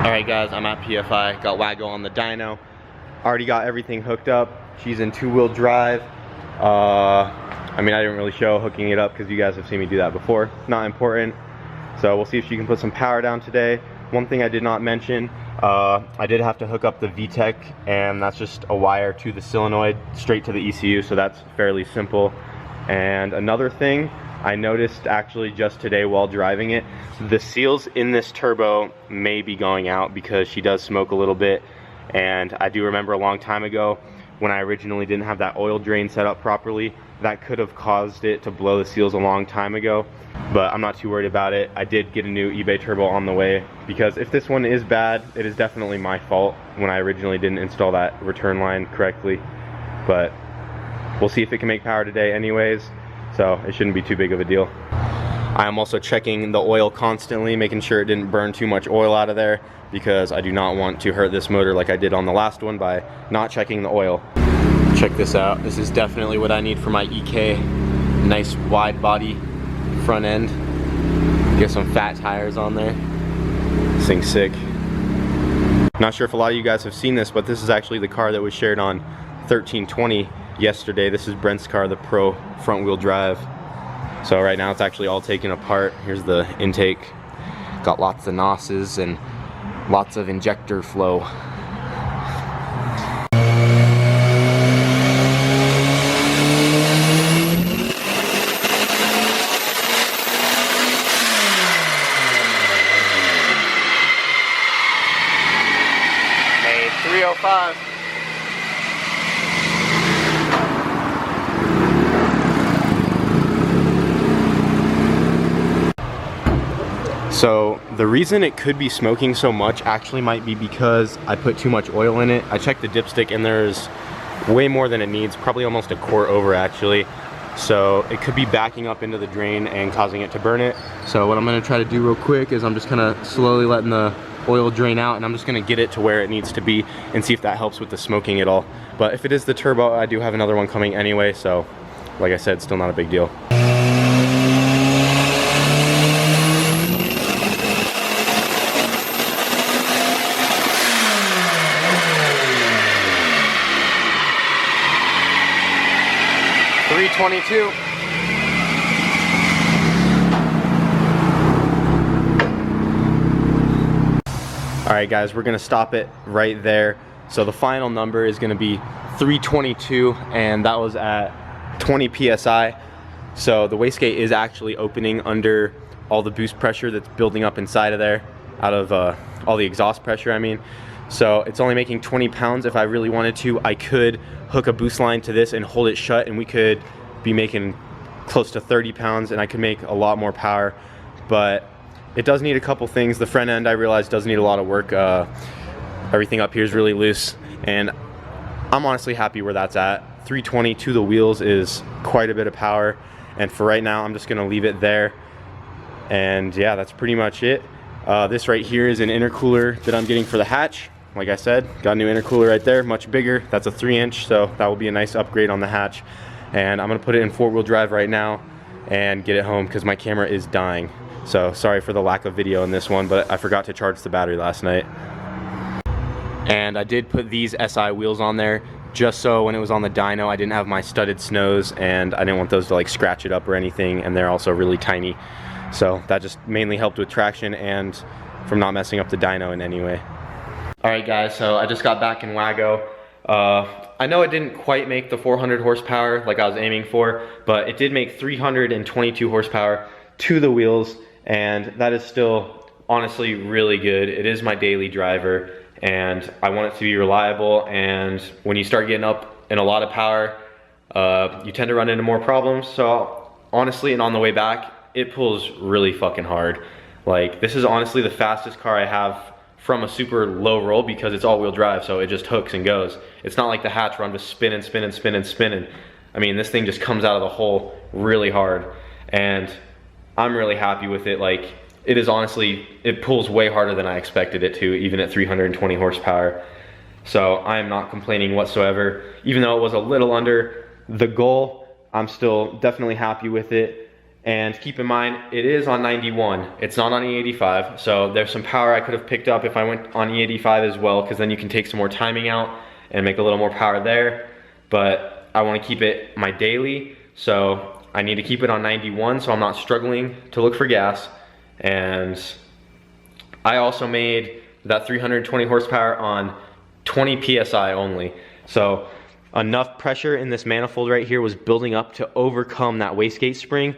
Alright guys, I'm at PFI, got Waggo on the dyno. Already got everything hooked up. She's in 2-wheel drive. I mean, I didn't really show hooking it up because you guys have seen me do that before. Not important. So we'll see if she can put some power down today. One thing I did not mention, I did have to hook up the VTEC, and that's just a wire to the solenoid straight to the ECU, so that's fairly simple. And another thing I noticed actually just today while driving it, the seals in this turbo may be going out because she does smoke a little bit. And I do remember a long time ago when I originally didn't have that oil drain set up properly, that could have caused it to blow the seals a long time ago. But I'm not too worried about it. I did get a new eBay turbo on the way, because if this one is bad, it is definitely my fault when I originally didn't install that return line correctly. But we'll see if it can make power today anyways, so it shouldn't be too big of a deal. I am also checking the oil constantly, making sure it didn't burn too much oil out of there, because I do not want to hurt this motor like I did on the last one by not checking the oil. Check this out. This is definitely what I need for my EK. Nice wide body front end. Get some fat tires on there. This thing's sick. Not sure if a lot of you guys have seen this, but this is actually the car that was shared on 1320 yesterday. This is Brent's car, the Pro front wheel drive. So right now it's actually all taken apart. Here's the intake. Got lots of NOSes and lots of injector flow. Hey, 305. So the reason it could be smoking so much actually might be because I put too much oil in it. I checked the dipstick and there's way more than it needs, probably almost a quart over actually. So it could be backing up into the drain and causing it to burn it. So what I'm gonna try to do real quick is I'm just kind of slowly letting the oil drain out, and I'm just gonna get it to where it needs to be and see if that helps with the smoking at all. But if it is the turbo, I do have another one coming anyway, so like I said, still not a big deal. $322. Alright guys, we're gonna stop it right there. So the final number is gonna be 322, and that was at 20 PSI. So the wastegate is actually opening under all the boost pressure that's building up inside of there, out of all the exhaust pressure, I mean. So it's only making 20 pounds. If I really wanted to, I could hook a boost line to this and hold it shut, and we could be making close to 30 pounds, and I could make a lot more power. But it does need a couple things. The front end, I realize, does need a lot of work. Everything up here is really loose, and I'm honestly happy where that's at. 320 to the wheels is quite a bit of power, and for right now I'm just gonna leave it there. And yeah, that's pretty much it. This right here is an intercooler that I'm getting for the hatch. Like I said, got a new intercooler right there, much bigger. That's a 3-inch, so that will be a nice upgrade on the hatch. And I'm gonna put it in 4-wheel drive right now and get it home because my camera is dying. So sorry for the lack of video in this one, but I forgot to charge the battery last night. And I did put these SI wheels on there just so when it was on the dyno, I didn't have my studded snows, and I didn't want those to like scratch it up or anything, and they're also really tiny. So that just mainly helped with traction and from not messing up the dyno in any way. Alright guys, so I just got back in Waggo. I know it didn't quite make the 400 horsepower like I was aiming for, but it did make 322 horsepower to the wheels, and that is still honestly really good. It is my daily driver, and I want it to be reliable, and when you start getting up in a lot of power, you tend to run into more problems. So honestly, and on the way back, it pulls really fucking hard. Like, this is honestly the fastest car I have from a super low roll because it's all-wheel drive, so it just hooks and goes. It's not like the hatch where I'm just spinning. I mean, this thing just comes out of the hole really hard, and I'm really happy with it. Like, it is honestly, it pulls way harder than I expected it to, even at 320 horsepower. So I am not complaining whatsoever. Even though it was a little under the goal, I'm still definitely happy with it. And keep in mind, it is on 91. It's not on E85. So there's some power I could have picked up if I went on E85 as well, because then you can take some more timing out and make a little more power there. But I want to keep it my daily, so I need to keep it on 91 so I'm not struggling to look for gas. And I also made that 320 horsepower on 20 PSI only. So enough pressure in this manifold right here was building up to overcome that wastegate spring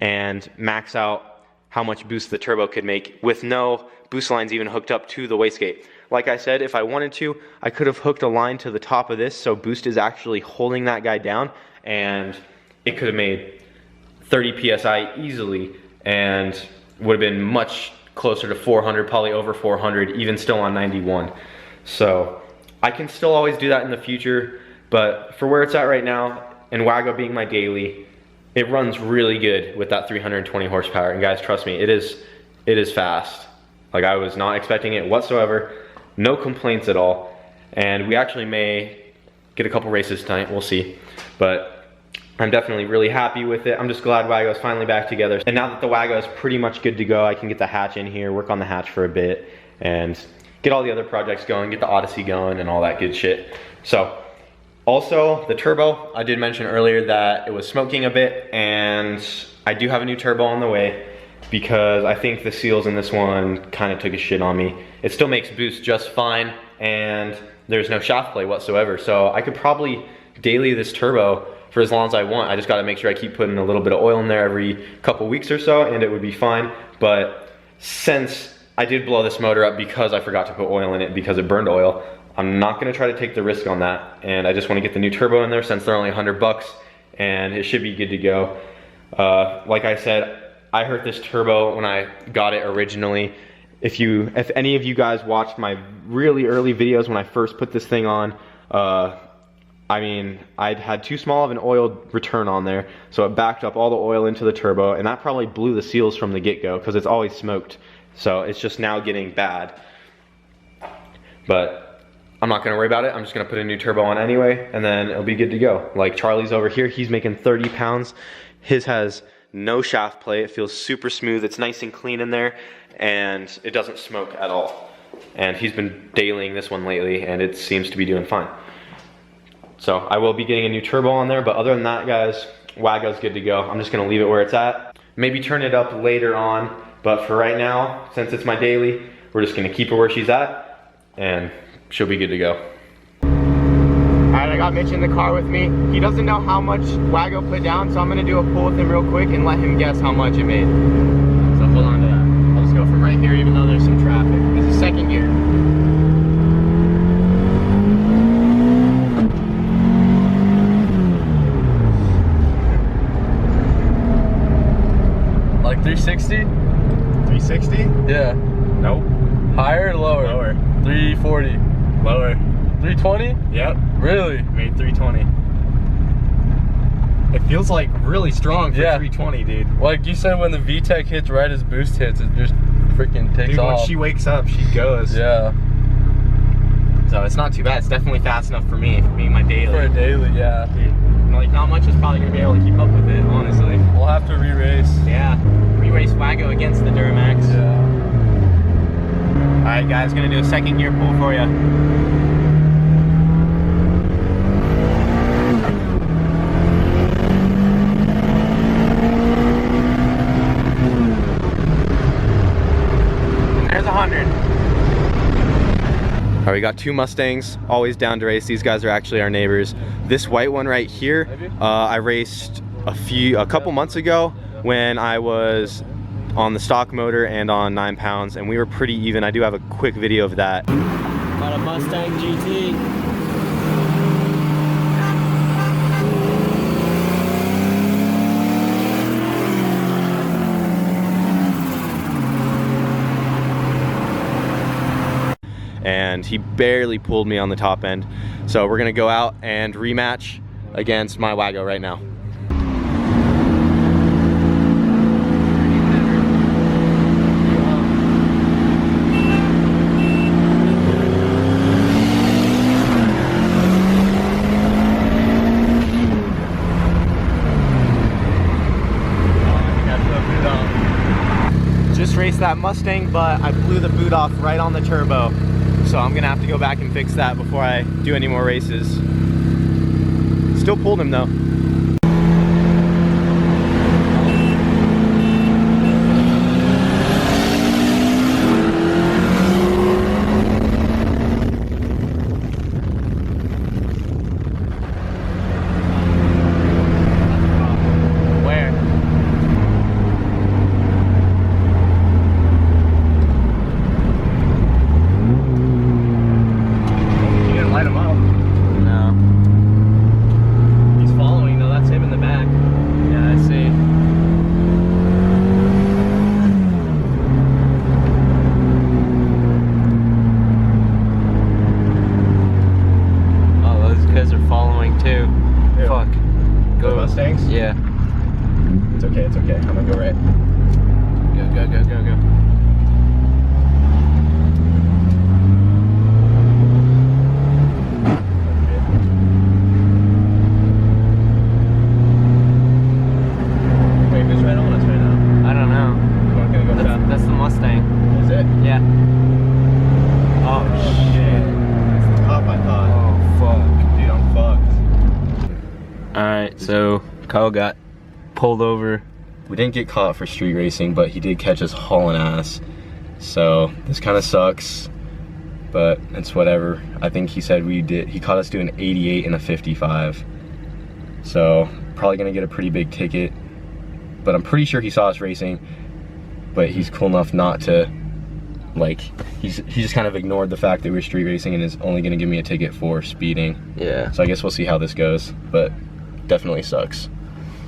and max out how much boost the turbo could make with no boost lines even hooked up to the wastegate. Like I said, if I wanted to, I could have hooked a line to the top of this so boost is actually holding that guy down, and it could have made 30 PSI easily and would have been much closer to 400, probably over 400, even still on 91. So I can still always do that in the future, but for where it's at right now, and Waggo being my daily, it runs really good with that 320 horsepower. And guys, trust me, it is fast. Like, I was not expecting it whatsoever. No complaints at all. And we actually may get a couple races tonight, we'll see. But I'm definitely really happy with it. I'm just glad Waggo's finally back together. And now that the Waggo is pretty much good to go, I can get the hatch in here, work on the hatch for a bit, and get all the other projects going, get the Odyssey going and all that good shit. So, also, the turbo, I did mention earlier that it was smoking a bit, and I do have a new turbo on the way because I think the seals in this one kind of took a shit on me. It still makes boost just fine, and there's no shaft play whatsoever. So I could probably daily this turbo for as long as I want. I just gotta make sure I keep putting a little bit of oil in there every couple weeks or so, and it would be fine. But since I did blow this motor up because I forgot to put oil in it because it burned oil, I'm not gonna try to take the risk on that, and I just wanna get the new turbo in there since they're only 100 bucks, and it should be good to go. Like I said, I hurt this turbo when I got it originally. If any of you guys watched my really early videos when I first put this thing on, I mean, I'd had too small of an oil return on there, so it backed up all the oil into the turbo, and that probably blew the seals from the get-go because it's always smoked. So it's just now getting bad. But I'm not gonna worry about it. I'm just gonna put a new turbo on anyway, and then it'll be good to go. Like Charlie's over here, he's making 30 pounds. His has no shaft play. It feels super smooth. It's nice and clean in there, and it doesn't smoke at all. And he's been dailying this one lately, and it seems to be doing fine. So I will be getting a new turbo on there, but other than that, guys, Waggo's good to go. I'm just gonna leave it where it's at. Maybe turn it up later on, but for right now, since it's my daily, we're just gonna keep her where she's at, and she'll be good to go. Alright, I got Mitch in the car with me. He doesn't know how much Waggo put down, so I'm gonna do a pull with him real quick and let him guess how much it made. So hold on to that. I'll just go from right here even though there's some traffic. This is second gear. Like 360? 360? Yeah. Nope. Higher or lower? Lower. 340. Lower. 320? Yep. Really? Made 320. It feels like really strong for 320, dude. Like you said, when the VTEC hits right as boost hits, it just freaking takes dude, off. When she wakes up, she goes. Yeah. So it's not too bad. It's definitely fast enough for me being my daily. For a daily, yeah. Dude, like not much is probably gonna be able to keep up with it, honestly. We'll have to re-race. Yeah. Re-race Waggo against the Duramax. Yeah. Alright guys, gonna do a second gear pull for you. And there's 100. Alright, we got two Mustangs, always down to race. These guys are actually our neighbors. This white one right here, I raced a couple months ago when I was on the stock motor and on 9 pounds, and we were pretty even. I do have a quick video of that. Got a Mustang GT. And he barely pulled me on the top end. So we're gonna go out and rematch against my Waggo right now. that Mustang, but I blew the boot off right on the turbo. So I'm gonna have to go back and fix that before I do any more races. Still pulled him though. Yeah. It's okay, it's okay. I'm gonna go right. Go, go, go, go, go. Wait, who's right on us right now? I don't know. I'm gonna go fast. That's the Mustang. Is it? Yeah. Oh shit. It's the top I thought. Oh fuck. Dude, I'm fucked. Alright, so Kyle got pulled over. We didn't get caught for street racing, but he did catch us hauling ass. So this kind of sucks, but it's whatever. I think he said he caught us doing 88 and a 55. So probably gonna get a pretty big ticket, but I'm pretty sure he saw us racing, but he's cool enough not to, like, he just kind of ignored the fact that we were street racing and is only gonna give me a ticket for speeding. Yeah. So I guess we'll see how this goes, but definitely sucks.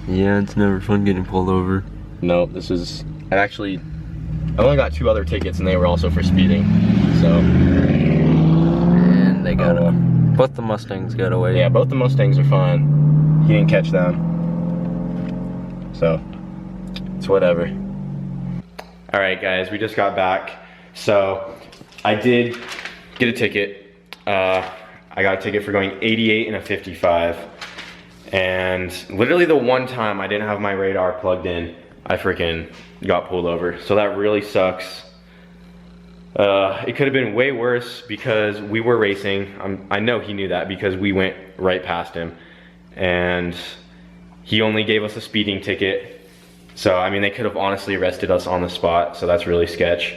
Yeah, it's never fun getting pulled over. No, this is, I only got 2 other tickets and they were also for speeding, so. And they got both the Mustangs got away. Yeah, both the Mustangs are fine. He didn't catch them. So, it's whatever. All right, guys, we just got back. So, I did get a ticket. I got a ticket for going 88 and a 55. And literally the one time I didn't have my radar plugged in, I freaking got pulled over. So that really sucks. It could have been way worse because we were racing. I know he knew that because we went right past him. And he only gave us a speeding ticket. So, I mean, they could have honestly arrested us on the spot. So that's really sketch.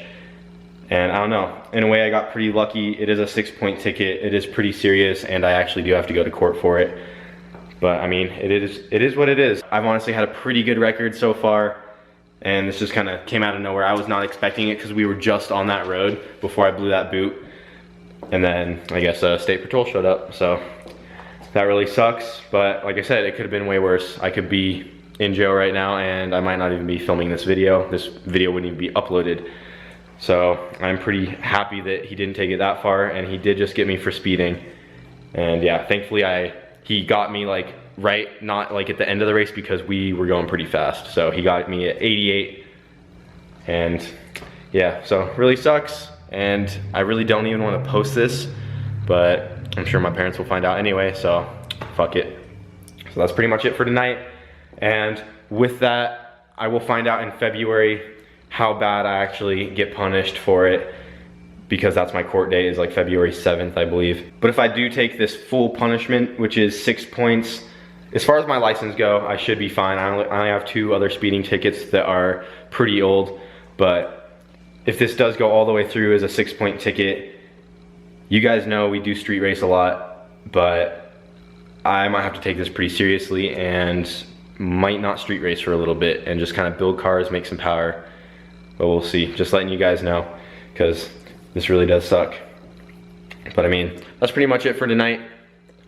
And I don't know, in a way I got pretty lucky. It is a 6-point ticket. It is pretty serious and I actually do have to go to court for it. But I mean, it is what it is. I've honestly had a pretty good record so far, and this just kind of came out of nowhere. I was not expecting it because we were just on that road before I blew that boot. And then I guess State Patrol showed up, so that really sucks. But like I said, it could have been way worse. I could be in jail right now and I might not even be filming this video. This video wouldn't even be uploaded. So I'm pretty happy that he didn't take it that far, and he did just get me for speeding. And yeah, thankfully he got me like right, not like at the end of the race because we were going pretty fast. So he got me at 88 and yeah, so really sucks. And I really don't even want to post this, but I'm sure my parents will find out anyway, so fuck it. So that's pretty much it for tonight. And with that, I will find out in February how bad I actually get punished for it, because that's my court date, is like February 7th, I believe. But if I do take this full punishment, which is 6 points, as far as my license go, I should be fine. I only have 2 other speeding tickets that are pretty old, but if this does go all the way through as a 6-point ticket, you guys know we do street race a lot, but I might have to take this pretty seriously and might not street race for a little bit and just kind of build cars, make some power. But we'll see, just letting you guys know, because this really does suck. But I mean, that's pretty much it for tonight.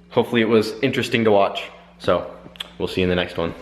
Hopefully it was interesting to watch. So, we'll see you in the next one.